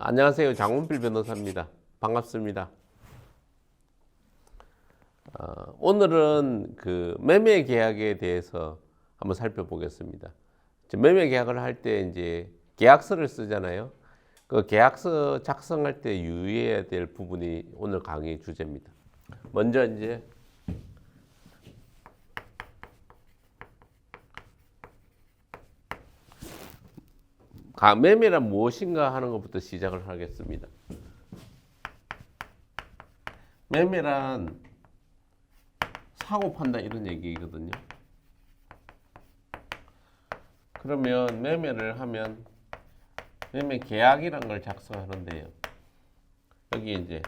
안녕하세요. 장원필 변호사입니다. 반갑습니다. 오늘은 그 매매 계약에 대해서 한번 살펴보겠습니다. 매매 계약을 할 때 이제 계약서를 쓰잖아요. 그 계약서 작성할 때 유의해야 될 부분이 오늘 강의 주제입니다. 먼저 이제 매매란 무엇인가 하는 것부터 시작을 하겠습니다. 매매란 사고 판다 이런 얘기거든요. 그러면 매매를 하면 매매 계약이란 걸 작성하는데요. 여기 이제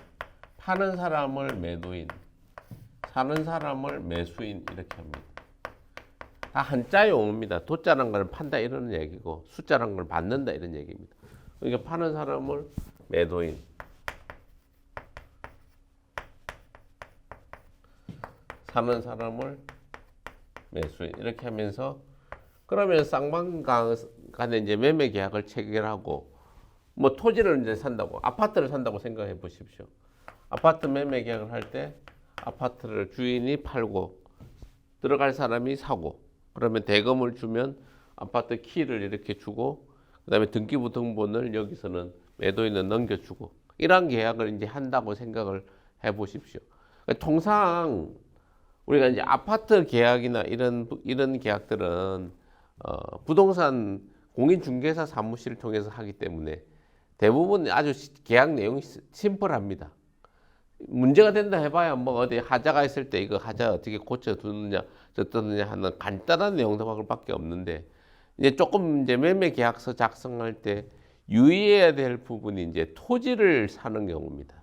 파는 사람을 매도인, 사는 사람을 매수인 이렇게 합니다. 다 한자 용어입니다. 도자란 걸 판다 이런 얘기고 숫자란 걸 받는다 이런 얘기입니다. 그러니까 파는 사람을 매도인, 사는 사람을 매수인 이렇게 하면서 그러면 쌍방 간에 이제 매매 계약을 체결하고 뭐 토지를 이제 산다고 아파트를 산다고 생각해 보십시오. 아파트 매매 계약을 할 때 아파트를 주인이 팔고 들어갈 사람이 사고 그러면 대금을 주면 아파트 키를 이렇게 주고 그다음에 등기부 등본을 여기서는 매도인은 넘겨주고 이런 계약을 이제 한다고 생각을 해 보십시오. 통상 우리가 이제 아파트 계약이나 이런 계약들은 부동산 공인중개사 사무실을 통해서 하기 때문에 대부분 아주 계약 내용이 심플합니다. 문제가 된다 해봐야 뭐 어디 하자가 있을 때 이거 하자 어떻게 고쳐두느냐 저떠느냐 하는 간단한 내용들밖에 없는데 이제 조금 이제 매매 계약서 작성할 때 유의해야 될 부분이 이제 토지를 사는 경우입니다.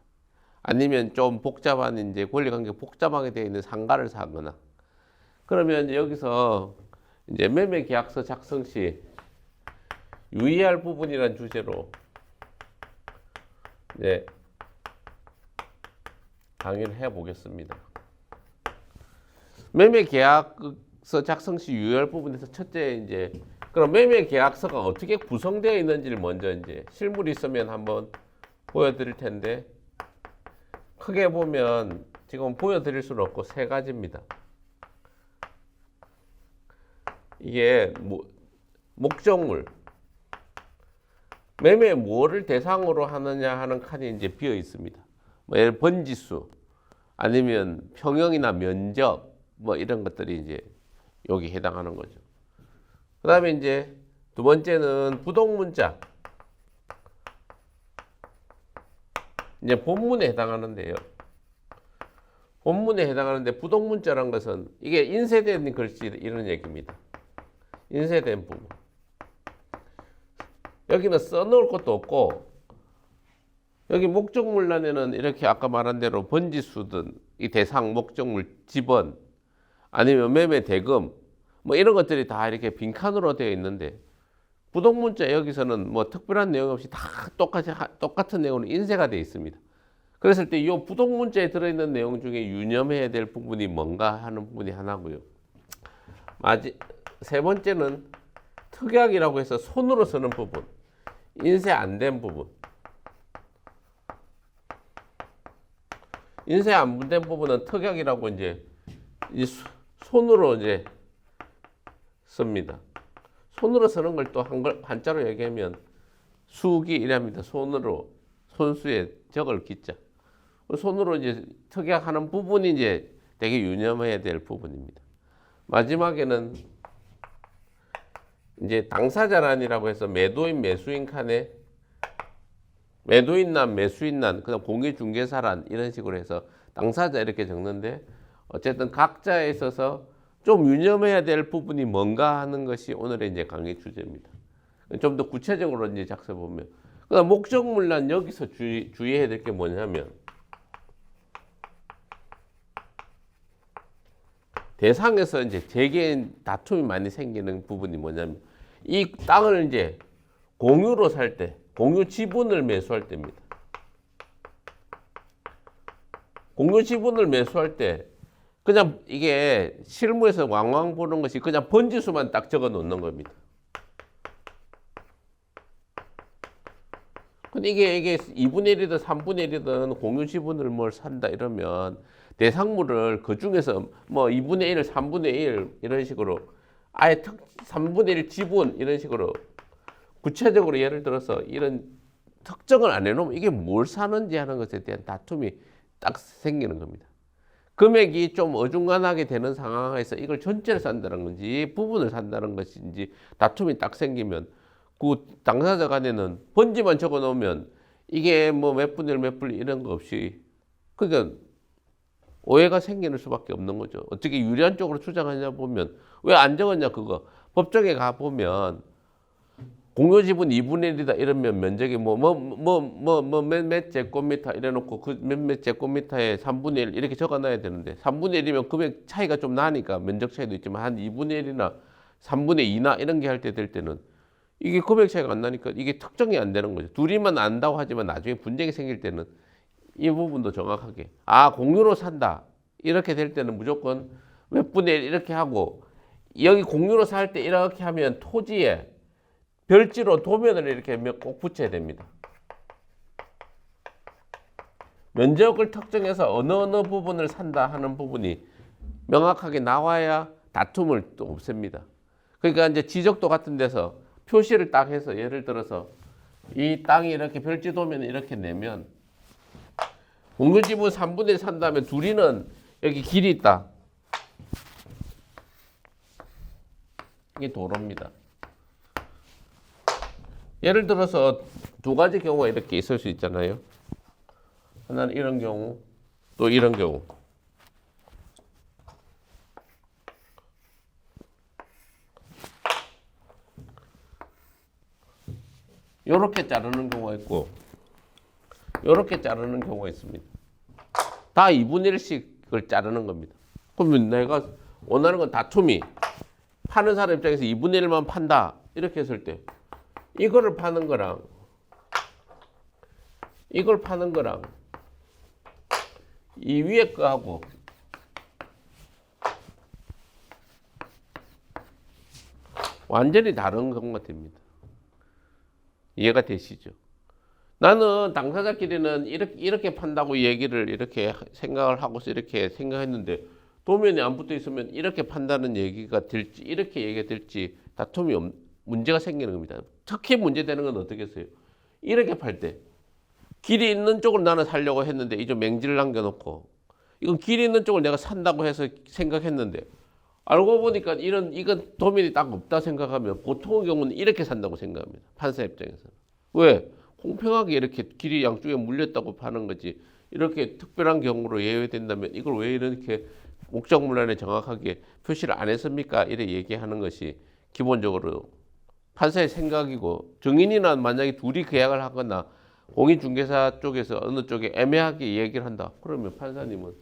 아니면 좀 복잡한 이제 권리관계 복잡하게 되어 있는 상가를 사거나 그러면 이제 여기서 이제 매매 계약서 작성 시 유의할 부분이란 주제로 이제 강의를 해 보겠습니다. 매매 계약서 작성 시 유의할 부분에서 첫째 이제 그럼 매매 계약서가 어떻게 구성되어 있는지를 먼저 이제 실물이 있으면 한번 보여드릴 텐데 크게 보면 지금 보여드릴 수는 없고 세 가지입니다. 이게 목적물 매매 뭐를 대상으로 하느냐 하는 칸이 이제 비어 있습니다. 뭐 예를 번지수 아니면 평형이나 면적 뭐 이런 것들이 이제 여기 해당하는 거죠. 그 다음에 이제 두 번째는 부동문자 이제 본문에 해당하는데요. 본문에 해당하는데 부동문자란 것은 이게 인쇄된 글씨 이런 얘기입니다. 인쇄된 부분. 여기는 써놓을 것도 없고 여기 목적물란에는 이렇게 아까 말한 대로 번지수든 이 대상 목적물 지번 아니면 매매 대금 뭐 이런 것들이 다 이렇게 빈칸으로 되어 있는데 부동문자 여기서는 뭐 특별한 내용 없이 다 똑같은 내용으로 인쇄가 되어 있습니다. 그랬을 때 이 부동문자에 들어있는 내용 중에 유념해야 될 부분이 뭔가 하는 부분이 하나고요. 세 번째는 특약이라고 해서 손으로 쓰는 부분, 인쇄 안 된 부분. 인쇄 안 된 부분은 특약이라고 이제 손으로 이제 씁니다. 손으로 쓰는 걸 또 한자로 얘기하면 수기이랍니다. 손으로 손수에 적을 기자. 손으로 이제 특약하는 부분이 이제 되게 유념해야 될 부분입니다. 마지막에는 이제 당사자란이라고 해서 매도인 매수인 칸에 매도인란 매수인란 그다음 공인중개사란 이런 식으로 해서 당사자 이렇게 적는데 어쨌든 각자에 있어서 좀 유념해야 될 부분이 뭔가 하는 것이 오늘의 이제 강의 주제입니다. 좀 더 구체적으로 이제 작성해 보면 그다음 목적물란 여기서 주의해야 될 게 뭐냐면 대상에서 이제 재개인 다툼이 많이 생기는 부분이 뭐냐면 이 땅을 이제 공유로 살 때, 공유 지분을 매수할 때입니다. 공유 지분을 매수할 때 그냥 이게 실무에서 왕왕 보는 것이 그냥 번지수만 딱 적어 놓는 겁니다. 근데 이게 2분의 1이든 3분의 1이든 공유 지분을 뭘 산다 이러면 대상물을 그 중에서 뭐 2분의 1, 3분의 1 이런 식으로 아예 3분의 1 지분 이런 식으로 구체적으로 예를 들어서 이런 특정을 안 해놓으면 이게 뭘 사는지 하는 것에 대한 다툼이 딱 생기는 겁니다. 금액이 좀 어중간하게 되는 상황에서 이걸 전체를 산다는 건지 부분을 산다는 것인지 다툼이 딱 생기면 그 당사자 간에는 번지만 적어 놓으면 이게 뭐 몇 분의 1, 몇 분의 1 이런 거 없이 그러니까 오해가 생기는 수밖에 없는 거죠. 어떻게 유리한 쪽으로 주장하냐 보면 왜 안 적었냐 그거. 법정에 가 보면 공유 지분 2분의 1이다 이러면 면적이 몇 제곱미터 이래놓고 그 몇몇 제곱미터에 3분의 1 이렇게 적어놔야 되는데 3분의 1이면 금액 차이가 좀 나니까 면적 차이도 있지만 한 2분의 1이나 3분의 2나 이런 게 할 때 될 때는 이게 금액 차이가 안 나니까 이게 특정이 안 되는 거죠. 둘이만 안다고 하지만 나중에 분쟁이 생길 때는 이 부분도 정확하게 공유로 산다 이렇게 될 때는 무조건 몇 분의 1 이렇게 하고 여기 공유로 살 때 이렇게 하면 토지에 별지로 도면을 이렇게 꼭 붙여야 됩니다. 면적을 특정해서 어느 부분을 산다 하는 부분이 명확하게 나와야 다툼을 또 없앱니다. 그러니까 이제 지적도 같은 데서 표시를 딱 해서 예를 들어서 이 땅이 이렇게 별지 도면을 이렇게 내면 공유지분 3분의 1 산다면 둘이는 여기 길이 있다. 이게 도로입니다. 예를 들어서 두 가지 경우가 이렇게 있을 수 있잖아요. 하나는 이런 경우, 또 이런 경우. 이렇게 자르는 경우가 있고 이렇게 자르는 경우가 있습니다. 다 2분의 1씩을 자르는 겁니다. 그러면 내가 원하는 건 다툼이 파는 사람 입장에서 2분의 1만 판다 이렇게 했을 때 이거를 파는 거랑 이걸 파는 거랑 이 위에 거하고 완전히 다른 경우가 됩니다. 이해가 되시죠? 나는 당사자끼리는 이렇게 판다고 얘기를 이렇게 생각을 하고서 이렇게 생각했는데 도면이 안 붙어 있으면 이렇게 판다는 얘기가 될지 이렇게 얘기가 될지 다툼이 문제가 생기는 겁니다. 특히 문제되는 건 어떻겠어요? 이렇게 팔 때 길이 있는 쪽을 나는 살려고 했는데 이제 맹지를 남겨놓고 이건 길이 있는 쪽을 내가 산다고 해서 생각했는데 알고 보니까 이건 도면이 딱 없다 생각하면 보통의 경우는 이렇게 산다고 생각합니다. 판사 입장에서는. 왜? 공평하게 이렇게 길이 양쪽에 물렸다고 파는 거지. 이렇게 특별한 경우로 예외된다면 이걸 왜 이렇게 목적문란에 정확하게 표시를 안 했습니까? 이렇게 얘기하는 것이 기본적으로 판사의 생각이고 증인이나 만약에 둘이 계약을 하거나 공인중개사 쪽에서 어느 쪽에 애매하게 얘기를 한다. 그러면 판사님은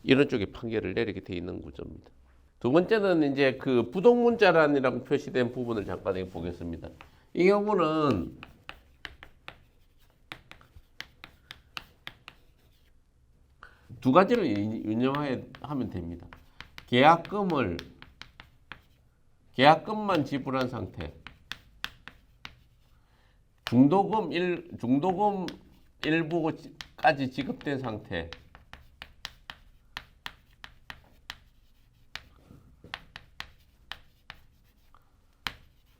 이런 쪽에 판결을 내리게 돼 있는 구조입니다. 두 번째는 이제 그 부동문자란이라고 표시된 부분을 잠깐 보겠습니다. 이 경우는 두 가지를 유념하면 됩니다. 계약금만 지불한 상태, 중도금 일부까지 지급된 상태,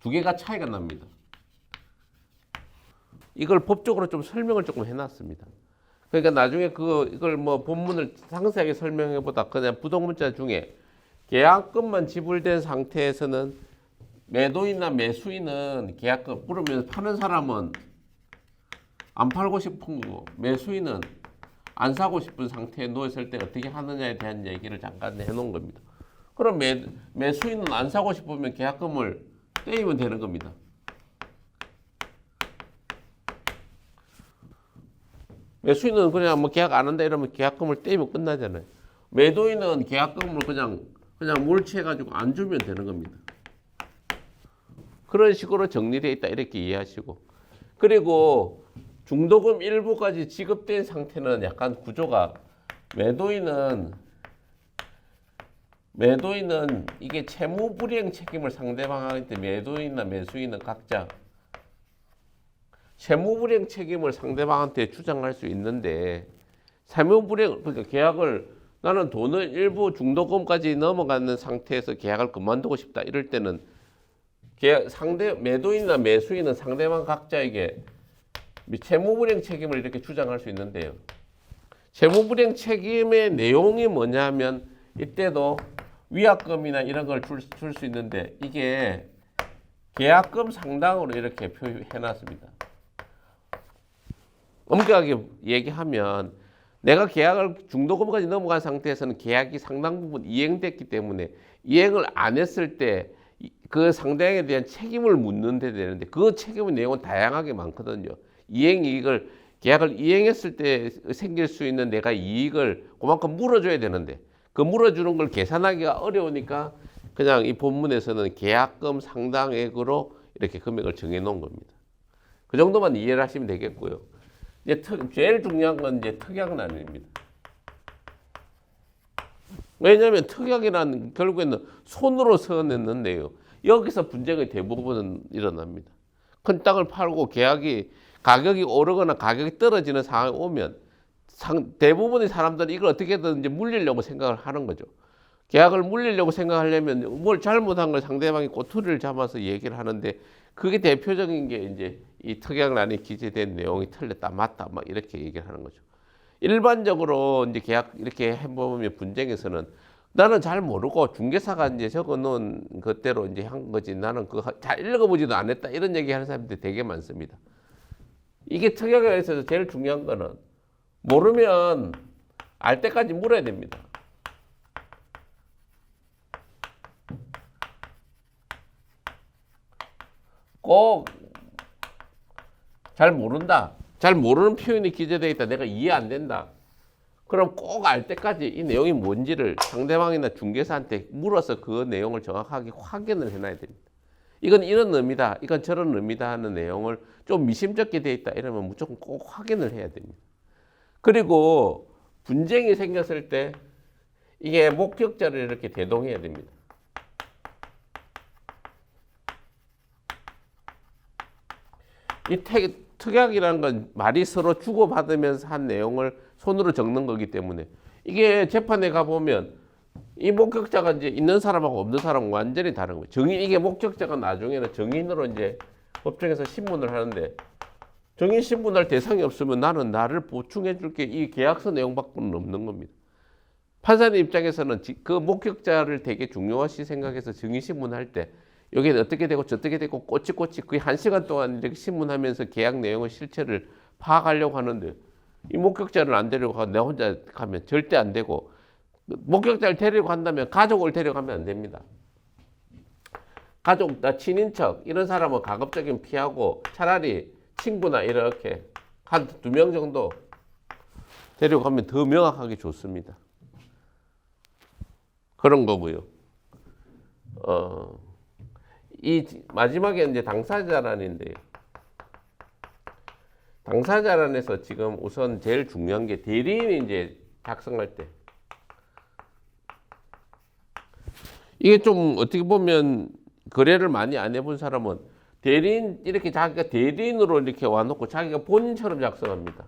두 개가 차이가 납니다. 이걸 법적으로 좀 설명을 조금 해놨습니다. 그러니까 나중에 이걸 뭐 본문을 상세하게 설명해보다 그냥 부동문자 중에 계약금만 지불된 상태에서는 매도인이나 매수인은 계약금 그러면 파는 사람은 안 팔고 싶은 거고 매수인은 안 사고 싶은 상태에 놓였을 때 어떻게 하느냐에 대한 얘기를 잠깐 해놓은 겁니다. 그럼 매수인은 안 사고 싶으면 계약금을 떼이면 되는 겁니다. 매수인은 그냥 뭐 계약 안 한다 이러면 계약금을 떼이면 끝나잖아요. 매도인은 계약금을 그냥 몰취해가지고 안 주면 되는 겁니다. 그런 식으로 정리되어 있다 이렇게 이해하시고 그리고 중도금 일부까지 지급된 상태는 약간 구조가 매도인은 이게 채무불이행 책임을 상대방한테 매도인이나 매수인은 각자 채무불이행 책임을 상대방한테 주장할 수 있는데 채무불이행 그러니까 계약을 나는 돈을 일부 중도금까지 넘어가는 상태에서 계약을 그만두고 싶다 이럴 때는 계약 상대 매도인이나 매수인은 상대방 각자에게 채무불이행 책임을 이렇게 주장할 수 있는데요. 채무불이행 책임의 내용이 뭐냐면 이때도 위약금이나 이런 걸 줄 수 있는데 이게 계약금 상당으로 이렇게 표현해놨습니다. 엄격하게 얘기하면 내가 계약을 중도금까지 넘어간 상태에서는 계약이 상당 부분 이행됐기 때문에 이행을 안 했을 때 그 상대방에 대한 책임을 묻는 데 되는데 그 책임의 내용은 다양하게 많거든요. 이행이익을 계약을 이행했을 때 생길 수 있는 내가 이익을 그만큼 물어줘야 되는데 그 물어주는 걸 계산하기가 어려우니까 그냥 이 본문에서는 계약금 상당액으로 이렇게 금액을 정해 놓은 겁니다. 그 정도만 이해를 하시면 되겠고요. 이제 제일 중요한 건 이제 특약난입니다. 왜냐하면 특약이란 결국에는 손으로 서냈는데요. 여기서 분쟁의 대부분은 일어납니다. 큰 땅을 팔고 계약이 가격이 오르거나 가격이 떨어지는 상황이 오면 대부분의 사람들은 이걸 어떻게든 이제 물리려고 생각을 하는 거죠. 계약을 물리려고 생각하려면 뭘 잘못한 걸 상대방이 꼬투리를 잡아서 얘기를 하는데 그게 대표적인 게 이제 이 특약란에 기재된 내용이 틀렸다, 맞다, 막 이렇게 얘기를 하는 거죠. 일반적으로 이제 계약 이렇게 해보면 분쟁에서는 나는 잘 모르고 중개사가 이제 적어놓은 것대로 이제 한 거지 나는 그거 잘 읽어보지도 않았다 이런 얘기하는 사람들이 되게 많습니다. 이게 특약에 있어서 제일 중요한 거는 모르면 알 때까지 물어야 됩니다. 꼭 잘 모른다. 잘 모르는 표현이 기재되어 있다. 내가 이해 안 된다. 그럼 꼭 알 때까지 이 내용이 뭔지를 상대방이나 중개사한테 물어서 그 내용을 정확하게 확인을 해놔야 됩니다. 이건 이런 의미다. 이건 저런 의미다 하는 내용을 좀 미심쩍게 되어 있다. 이러면 무조건 꼭 확인을 해야 됩니다. 그리고 분쟁이 생겼을 때 이게 목격자를 이렇게 대동해야 됩니다. 이 특약이라는 건 말이 서로 주고받으면서 한 내용을 손으로 적는 거기 때문에 이게 재판에 가보면 이 목격자가 이제 있는 사람하고 없는 사람은 완전히 다른 거예요. 증인, 이게 목격자가 나중에는 증인으로 이제 법정에서 신문을 하는데 증인 신문할 대상이 없으면 나는 나를 보충해 줄게 이 계약서 내용밖에는 없는 겁니다. 판사님 입장에서는 그 목격자를 되게 중요하시 생각해서 증인 신문할 때 여기 어떻게 되고 저떻게 되고 꼬치꼬치 거의 1시간 동안 이렇게 신문하면서 계약 내용의 실체를 파악하려고 하는데 이 목격자를 안 데려가고 내가 혼자 가면 절대 안 되고 목격자를 데리고 간다면 가족을 데려가면 안 됩니다. 가족, 나 친인척 이런 사람은 가급적이면 피하고 차라리 친구나 이렇게 한 2명 정도 데려가면 더 명확하게 좋습니다. 그런 거고요. 이 마지막에 이제 당사자란인데요. 당사자란에서 지금 우선 제일 중요한 게 대리인이 이제 작성할 때 이게 좀 어떻게 보면 거래를 많이 안 해본 사람은 대리인 이렇게 자기가 대리인으로 이렇게 와놓고 자기가 본인처럼 작성합니다.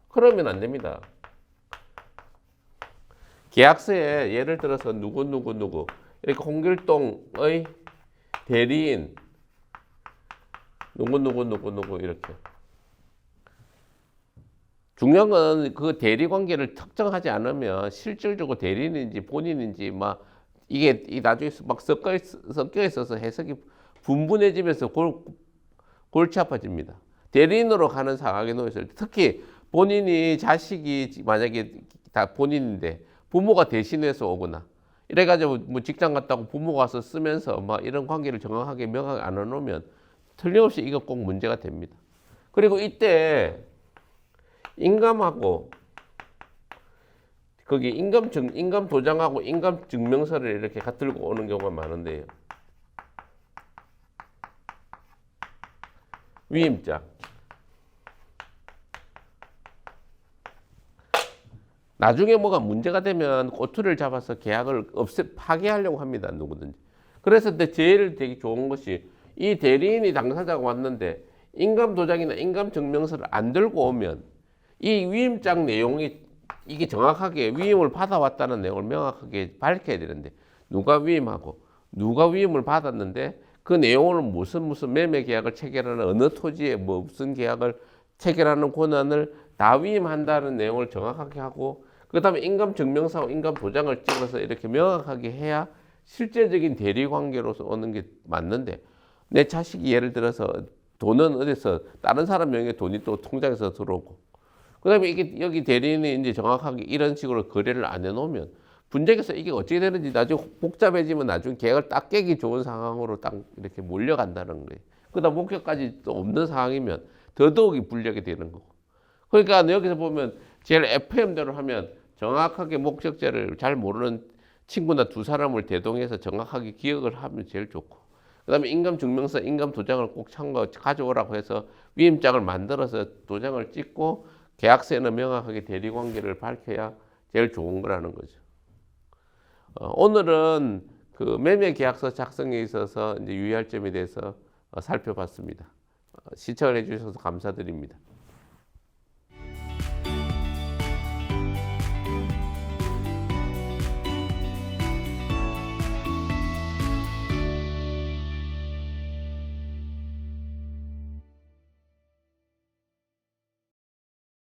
그러면 안 됩니다. 계약서에 예를 들어서 누구 이렇게 홍길동의 대리인 누구 이렇게 중요한 건 그 대리 관계를 특정하지 않으면 실질적으로 대리인인지 본인인지 막 이게 나중에 막 섞여 있어서 해석이 분분해지면서 골치 아파집니다. 대리인으로 가는 상황에 놓였을 때 특히 본인이 자식이 만약에 다 본인인데 부모가 대신해서 오거나 이래가지고 뭐 직장 갔다고 부모가 와서 쓰면서 막 이런 관계를 정확하게 명확하게 안 해놓으면 틀림없이 이거 꼭 문제가 됩니다. 그리고 이때 인감하고 거기 인감 도장하고 인감 증명서를 이렇게 들고 오는 경우가 많은데요. 위임자. 나중에 뭐가 문제가 되면 꼬투리를 잡아서 계약을 파기하려고 합니다. 누구든지. 그래서 제일 되게 좋은 것이 이 대리인이 당사자가 왔는데 인감 도장이나 인감 증명서를 안 들고 오면 이 위임장 내용이 이게 정확하게 위임을 받아왔다는 내용을 명확하게 밝혀야 되는데 누가 위임하고 누가 위임을 받았는데 그 내용을 무슨 매매 계약을 체결하는 어느 토지에 뭐 무슨 계약을 체결하는 권한을 다 위임한다는 내용을 정확하게 하고 그 다음에 인감 증명서와 인감 도장을 찍어서 이렇게 명확하게 해야 실제적인 대리 관계로서 오는 게 맞는데 내 자식이 예를 들어서 돈은 어디서 다른 사람 명의의 돈이 또 통장에서 들어오고 그다음에 이게 여기 대리인이 이제 정확하게 이런 식으로 거래를 안 해놓으면 분쟁에서 이게 어떻게 되는지 나중에 복잡해지면 나중에 계약을 딱 깨기 좋은 상황으로 딱 이렇게 몰려간다는 거예요. 그다음 목적까지 또 없는 상황이면 더더욱이 불리하게 되는 거고. 그러니까 여기서 보면 제일 FM대로 하면 정확하게 목적지를 잘 모르는 친구나 두 사람을 대동해서 정확하게 기억을 하면 제일 좋고 그다음에 인감증명서, 인감도장을 꼭 참고 가져오라고 해서 위임장을 만들어서 도장을 찍고 계약서에는 명확하게 대리관계를 밝혀야 제일 좋은 거라는 거죠. 오늘은 그 매매계약서 작성에 있어서 이제 유의할 점에 대해서 살펴봤습니다. 시청을 해주셔서 감사드립니다.